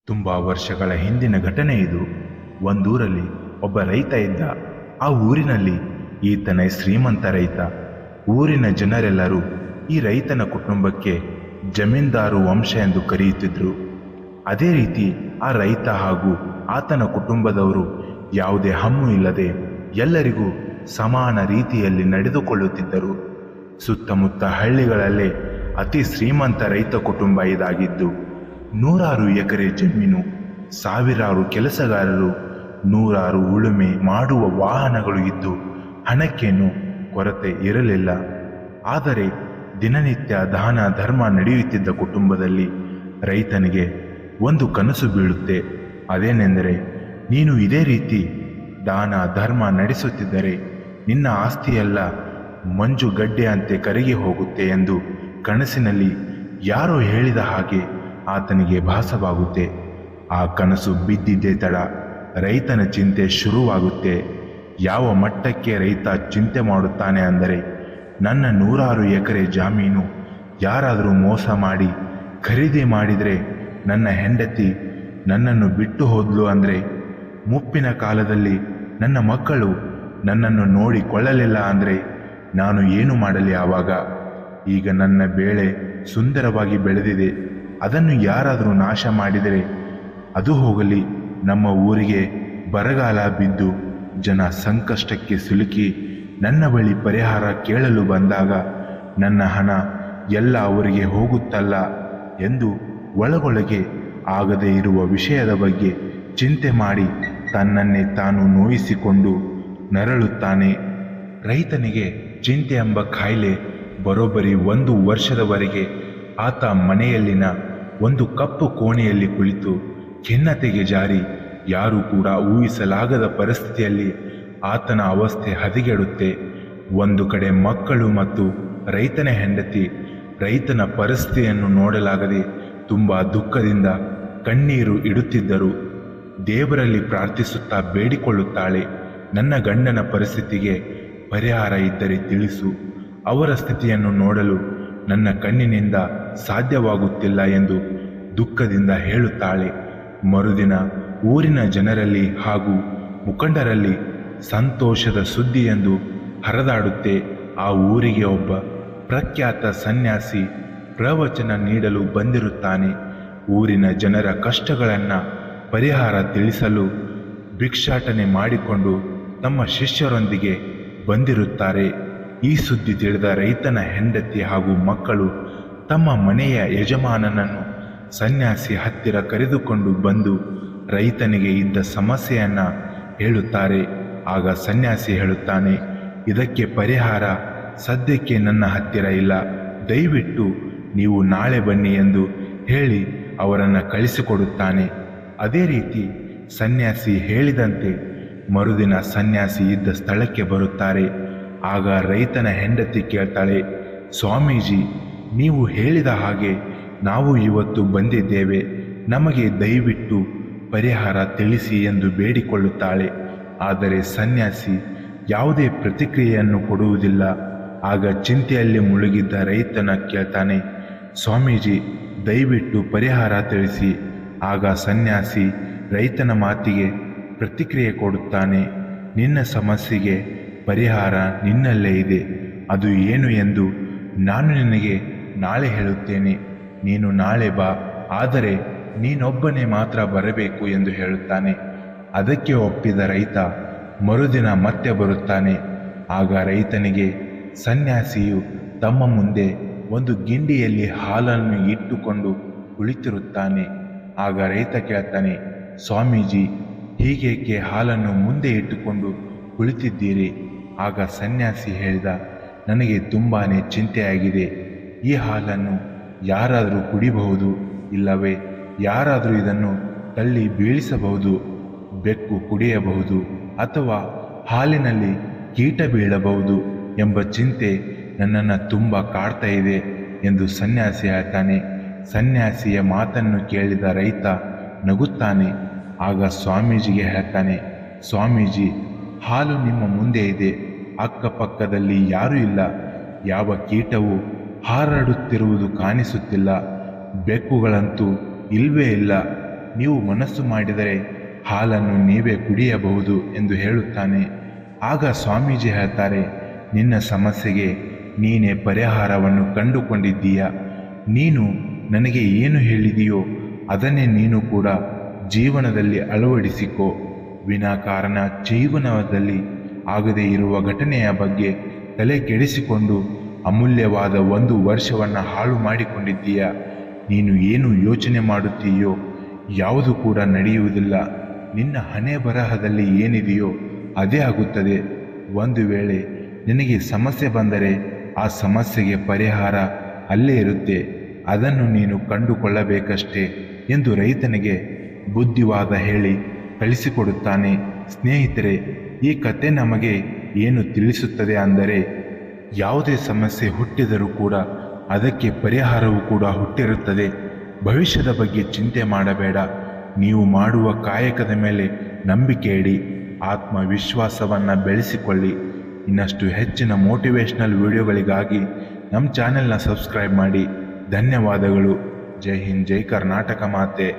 ತುಂಬ ವರ್ಷಗಳ ಹಿಂದಿನ ಘಟನೆ ಇದು. ಒಂದೂರಲ್ಲಿ ಒಬ್ಬ ರೈತ ಇದ್ದ. ಆ ಊರಿನಲ್ಲಿ ಈತನೇ ಶ್ರೀಮಂತ ರೈತ. ಊರಿನ ಜನರೆಲ್ಲರೂ ಈ ರೈತನ ಕುಟುಂಬಕ್ಕೆ ಜಮೀನ್ದಾರು ವಂಶ ಎಂದು ಕರೆಯುತ್ತಿದ್ದರು. ಅದೇ ರೀತಿ ಆ ರೈತ ಹಾಗೂ ಆತನ ಕುಟುಂಬದವರು ಯಾವುದೇ ಹಮ್ಮು ಇಲ್ಲದೆ ಎಲ್ಲರಿಗೂ ಸಮಾನ ರೀತಿಯಲ್ಲಿ ನಡೆದುಕೊಳ್ಳುತ್ತಿದ್ದರು. ಸುತ್ತಮುತ್ತ ಹಳ್ಳಿಗಳಲ್ಲೇ ಅತಿ ಶ್ರೀಮಂತ ರೈತ ಕುಟುಂಬ ಇದಾಗಿದ್ದು, 100 ಎಕರೆ ಜಮೀನು, ಸಾವಿರಾರು ಕೆಲಸಗಾರರು, 100 ಉಳುಮೆ ಮಾಡುವ ವಾಹನಗಳು ಇದ್ದು ಹಣಕ್ಕೇನು ಕೊರತೆ ಇರಲಿಲ್ಲ. ಆದರೆ ದಿನನಿತ್ಯ ದಾನ ಧರ್ಮ ನಡೆಯುತ್ತಿದ್ದ ಕುಟುಂಬದಲ್ಲಿ ರೈತನಿಗೆ ಒಂದು ಕನಸು ಬೀಳುತ್ತೆ. ಅದೇನೆಂದರೆ, ನೀನು ಇದೇ ರೀತಿ ದಾನ ಧರ್ಮ ನಡೆಸುತ್ತಿದ್ದರೆ ನಿನ್ನ ಆಸ್ತಿಯೆಲ್ಲ ಮಂಜುಗಡ್ಡೆಯಂತೆ ಕರಗಿ ಹೋಗುತ್ತೆ ಎಂದು ಕನಸಿನಲ್ಲಿ ಯಾರೋ ಹೇಳಿದ ಹಾಗೆ ಆತನಿಗೆ ಭಾಸವಾಗುತ್ತೆ. ಆ ಕನಸು ಬಿದ್ದಿದ್ದೇ ತಡ ರೈತನ ಚಿಂತೆ ಶುರುವಾಗುತ್ತೆ. ಯಾವ ಮಟ್ಟಕ್ಕೆ ರೈತ ಚಿಂತೆ ಮಾಡುತ್ತಾನೆ ಅಂದರೆ, ನನ್ನ 100 ಎಕರೆ ಜಮೀನು ಯಾರಾದರೂ ಮೋಸ ಮಾಡಿ ಖರೀದಿ ಮಾಡಿದರೆ, ನನ್ನ ಹೆಂಡತಿ ನನ್ನನ್ನು ಬಿಟ್ಟು ಹೋದ್ಲು ಅಂದರೆ, ಮುಪ್ಪಿನ ಕಾಲದಲ್ಲಿ ನನ್ನ ಮಕ್ಕಳು ನನ್ನನ್ನು ನೋಡಿಕೊಳ್ಳಲಿಲ್ಲ ಅಂದರೆ ನಾನು ಏನು ಮಾಡಲಿ ಆವಾಗ? ಈಗ ನನ್ನ ಬೇಳೆ ಸುಂದರವಾಗಿ ಬೆಳೆದಿದೆ, ಅದನ್ನು ಯಾರಾದರೂ ನಾಶ ಮಾಡಿದರೆ ಅದು ಹೋಗಲಿ. ನಮ್ಮ ಊರಿಗೆ ಬರಗಾಲ ಬಿದ್ದು ಜನ ಸಂಕಷ್ಟಕ್ಕೆ ಸಿಲುಕಿ ನನ್ನ ಬಳಿ ಪರಿಹಾರ ಕೇಳಲು ಬಂದಾಗ ನನ್ನ ಹಣ ಎಲ್ಲ ಅವರಿಗೆ ಹೋಗುತ್ತಲ್ಲ ಎಂದು ಒಳಗೊಳಗೆ ಆಗದೇ ಇರುವ ವಿಷಯದ ಬಗ್ಗೆ ಚಿಂತೆ ಮಾಡಿ ತನ್ನನ್ನೇ ತಾನು ನೋಯಿಸಿಕೊಂಡು ನರಳುತ್ತಾನೆ. ರೈತನಿಗೆ ಚಿಂತೆ ಎಂಬ ಕಾಯಿಲೆ ಬರೋಬ್ಬರಿ 1 ವರ್ಷದವರೆಗೆ ಆತ ಮನೆಯಲ್ಲಿನ ಒಂದು ಕಪ್ಪು ಕೋಣೆಯಲ್ಲಿ ಕುಳಿತು ಖಿನ್ನತೆಗೆ ಜಾರಿ ಯಾರೂ ಕೂಡ ಊಹಿಸಲಾಗದ ಪರಿಸ್ಥಿತಿಯಲ್ಲಿ ಆತನ ಅವಸ್ಥೆ ಹದಗೆಡುತ್ತೆ. ಒಂದು ಕಡೆ ಮಕ್ಕಳು ಮತ್ತು ರೈತನ ಹೆಂಡತಿ ರೈತನ ಪರಿಸ್ಥಿತಿಯನ್ನು ನೋಡಲಾಗದೆ ತುಂಬ ದುಃಖದಿಂದ ಕಣ್ಣೀರು ಇಡುತ್ತಿದ್ದರು. ದೇವರಲ್ಲಿ ಪ್ರಾರ್ಥಿಸುತ್ತಾ ಬೇಡಿಕೊಳ್ಳುತ್ತಾಳೆ, ನನ್ನ ಗಂಡನ ಪರಿಸ್ಥಿತಿಗೆ ಪರಿಹಾರ ಇದ್ದರೆ ತಿಳಿಸು, ಅವರ ಸ್ಥಿತಿಯನ್ನು ನೋಡಲು ನನ್ನ ಕಣ್ಣಿನಿಂದ ಸಾಧ್ಯವಾಗುತ್ತಿಲ್ಲ ಎಂದು ದುಃಖದಿಂದ ಹೇಳುತ್ತಾಳೆ. ಮರುದಿನ ಊರಿನ ಜನರಲ್ಲಿ ಹಾಗೂ ಮುಖಂಡರಲ್ಲಿ ಸಂತೋಷದ ಸುದ್ದಿ ಎಂದು ಹರಿದಾಡುತ್ತೆ. ಆ ಊರಿಗೆ ಒಬ್ಬ ಪ್ರಖ್ಯಾತ ಸನ್ಯಾಸಿ ಪ್ರವಚನ ನೀಡಲು ಬಂದಿರುತ್ತಾನೆ. ಊರಿನ ಜನರ ಕಷ್ಟಗಳನ್ನು ಪರಿಹಾರ ತಿಳಿಸಲು ಭಿಕ್ಷಾಟನೆ ಮಾಡಿಕೊಂಡು ತಮ್ಮ ಶಿಷ್ಯರೊಂದಿಗೆ ಬಂದಿರುತ್ತಾರೆ. ಈ ಸುದ್ದಿ ತಿಳಿದ ರೈತನ ಹೆಂಡತಿ ಹಾಗೂ ಮಕ್ಕಳು ತಮ್ಮ ಮನೆಯ ಯಜಮಾನನನ್ನು ಸನ್ಯಾಸಿ ಹತ್ತಿರ ಕರೆದುಕೊಂಡು ಬಂದು ರೈತನಿಗೆ ಇದ್ದ ಸಮಸ್ಯೆಯನ್ನು ಹೇಳುತ್ತಾರೆ. ಆಗ ಸನ್ಯಾಸಿ ಹೇಳುತ್ತಾನೆ, ಇದಕ್ಕೆ ಪರಿಹಾರ ಸದ್ಯಕ್ಕೆ ನನ್ನ ಹತ್ತಿರ ಇಲ್ಲ, ದಯವಿಟ್ಟು ನೀವು ನಾಳೆ ಬನ್ನಿ ಎಂದು ಹೇಳಿ ಅವರನ್ನು ಕಳಿಸಿಕೊಡುತ್ತಾನೆ. ಅದೇ ರೀತಿ ಸನ್ಯಾಸಿ ಹೇಳಿದಂತೆ ಮರುದಿನ ಸನ್ಯಾಸಿ ಇದ್ದ ಸ್ಥಳಕ್ಕೆ ಬರುತ್ತಾರೆ. ಆಗ ರೈತನ ಹೆಂಡತಿ ಕೇಳ್ತಾಳೆ, ಸ್ವಾಮೀಜಿ, ನೀವು ಹೇಳಿದ ಹಾಗೆ ನಾವು ಇವತ್ತು ಬಂದಿದ್ದೇವೆ, ನಮಗೆ ದಯವಿಟ್ಟು ಪರಿಹಾರ ತಿಳಿಸಿ ಎಂದು ಬೇಡಿಕೊಳ್ಳುತ್ತಾಳೆ. ಆದರೆ ಸನ್ಯಾಸಿ ಯಾವುದೇ ಪ್ರತಿಕ್ರಿಯೆಯನ್ನು ಕೊಡುವುದಿಲ್ಲ. ಆಗ ಚಿಂತೆಯಲ್ಲಿ ಮುಳುಗಿದ್ದ ರೈತನ ಕೇಳ್ತಾನೆ, ಸ್ವಾಮೀಜಿ, ದಯವಿಟ್ಟು ಪರಿಹಾರ ತಿಳಿಸಿ. ಆಗ ಸನ್ಯಾಸಿ ರೈತನ ಮಾತಿಗೆ ಪ್ರತಿಕ್ರಿಯೆ ಕೊಡುತ್ತಾನೆ, ನಿನ್ನ ಸಮಸ್ಯೆಗೆ ಪರಿಹಾರ ನಿನ್ನಲ್ಲೇ ಇದೆ, ಅದು ಏನು ಎಂದು ನಾನು ನಿನಗೆ ನಾಳೆ ಹೇಳುತ್ತೇನೆ, ನೀನು ನಾಳೆ ಬಾ, ಆದರೆ ನೀನೊಬ್ಬನೇ ಮಾತ್ರ ಬರಬೇಕು ಎಂದು ಹೇಳುತ್ತಾನೆ. ಅದಕ್ಕೆ ಒಪ್ಪಿದ ರೈತ ಮರುದಿನ ಮತ್ತೆ ಬರುತ್ತಾನೆ. ಆಗ ರೈತನಿಗೆ ಸನ್ಯಾಸಿಯು ತಮ್ಮ ಮುಂದೆ ಒಂದು ಗಿಂಡಿಯಲ್ಲಿ ಹಾಲನ್ನು ಇಟ್ಟುಕೊಂಡು ಕುಳಿತಿರುತ್ತಾನೆ. ಆಗ ರೈತ ಕೇಳ್ತಾನೆ, ಸ್ವಾಮೀಜಿ, ಹೀಗೇಕೆ ಹಾಲನ್ನು ಮುಂದೆ ಇಟ್ಟುಕೊಂಡು ಕುಳಿತಿದ್ದೀರಿ? ಆಗ ಸನ್ಯಾಸಿ ಹೇಳಿದ, ನನಗೆ ತುಂಬಾ ಚಿಂತೆಯಾಗಿದೆ. ಈ ಹಾಲನ್ನು ಯಾರಾದರೂ ಕುಡಿಬಹುದು, ಇಲ್ಲವೇ ಯಾರಾದರೂ ಇದನ್ನು ತಳ್ಳಿ ಬೀಳಿಸಬಹುದು, ಬೆಕ್ಕು ಕುಡಿಯಬಹುದು ಅಥವಾ ಹಾಲಿನಲ್ಲಿ ಕೀಟ ಬೀಳಬಹುದು ಎಂಬ ಚಿಂತೆ ನನ್ನನ್ನು ತುಂಬ ಕಾಡ್ತಾ ಇದೆ ಎಂದು ಸನ್ಯಾಸಿ ಹೇಳ್ತಾನೆ. ಸನ್ಯಾಸಿಯ ಮಾತನ್ನು ಕೇಳಿದ ರೈತ ನಗುತ್ತಾನೆ. ಆಗ ಸ್ವಾಮೀಜಿಗೆ ಹೇಳ್ತಾನೆ, ಸ್ವಾಮೀಜಿ, ಹಾಲು ನಿಮ್ಮ ಮುಂದೆ ಇದೆ, ಅಕ್ಕಪಕ್ಕದಲ್ಲಿ ಯಾರೂ ಇಲ್ಲ, ಯಾವ ಕೀಟವೂ ಹಾರಾಡುತ್ತಿರುವುದು ಕಾಣಿಸುತ್ತಿಲ್ಲ, ಬೆಕ್ಕುಗಳಂತೂ ಇಲ್ವೇ ಇಲ್ಲ, ನೀವು ಮನಸ್ಸು ಮಾಡಿದರೆ ಹಾಲನ್ನು ನೀವೇ ಕುಡಿಯಬಹುದು ಎಂದು ಹೇಳುತ್ತಾನೆ. ಆಗ ಸ್ವಾಮೀಜಿ ಹೇಳ್ತಾರೆ, ನಿನ್ನ ಸಮಸ್ಯೆಗೆ ನೀನೇ ಪರಿಹಾರವನ್ನು ಕಂಡುಕೊಂಡಿದ್ದೀಯ. ನೀನು ನನಗೆ ಏನು ಹೇಳಿದೆಯೋ ಅದನ್ನೇ ನೀನು ಕೂಡ ಜೀವನದಲ್ಲಿ ಅಳವಡಿಸಿಕೋ. ವಿನಾಕಾರಣ ಜೀವನದಲ್ಲಿ ಆಗದೇ ಇರುವ ಘಟನೆಯ ಬಗ್ಗೆ ತಲೆ ಕೆಡಿಸಿಕೊಂಡು ಅಮೂಲ್ಯವಾದ 1 ವರ್ಷವನ್ನು ಹಾಳು ಮಾಡಿಕೊಂಡಿದ್ದೀಯ. ನೀನು ಏನು ಯೋಚನೆ ಮಾಡುತ್ತೀಯೋ ಯಾವುದು ಕೂಡ ನಡೆಯುವುದಿಲ್ಲ. ನಿನ್ನ ಹಣೆ ಬರಹದಲ್ಲಿ ಏನಿದೆಯೋ ಅದೇ ಆಗುತ್ತದೆ. ಒಂದು ವೇಳೆ ನಿನಗೆ ಸಮಸ್ಯೆ ಬಂದರೆ ಆ ಸಮಸ್ಯೆಗೆ ಪರಿಹಾರ ಅಲ್ಲೇ ಇರುತ್ತೆ, ಅದನ್ನು ನೀನು ಕಂಡುಕೊಳ್ಳಬೇಕಷ್ಟೇ ಎಂದು ರೈತನಿಗೆ ಬುದ್ಧಿವಾದ ಹೇಳಿ ಕಳಿಸಿಕೊಡುತ್ತಾನೆ. ಸ್ನೇಹಿತರೆ, ಈ ಕತೆ ನಮಗೆ ಏನು ತಿಳಿಸುತ್ತದೆ ಅಂದರೆ, ಯಾವುದೇ ಸಮಸ್ಯೆ ಹುಟ್ಟಿದರೂ ಕೂಡ ಅದಕ್ಕೆ ಪರಿಹಾರವೂ ಕೂಡ ಹುಟ್ಟಿರುತ್ತದೆ. ಭವಿಷ್ಯದ ಬಗ್ಗೆ ಚಿಂತೆ ಮಾಡಬೇಡ. ನೀವು ಮಾಡುವ ಕಾಯಕದ ಮೇಲೆ ನಂಬಿಕೆ ಇಡಿ, ಆತ್ಮವಿಶ್ವಾಸವನ್ನು ಬೆಳೆಸಿಕೊಳ್ಳಿ. ಇನ್ನಷ್ಟು ಹೆಚ್ಚಿನ ಮೋಟಿವೇಶ್ನಲ್ ವಿಡಿಯೋಗಳಿಗಾಗಿ ನಮ್ಮ ಚಾನೆಲ್ನ ಸಬ್ಸ್ಕ್ರೈಬ್ ಮಾಡಿ. ಧನ್ಯವಾದಗಳು. ಜೈ ಹಿಂದ್, ಜೈ ಕರ್ನಾಟಕ ಮಾತೆ.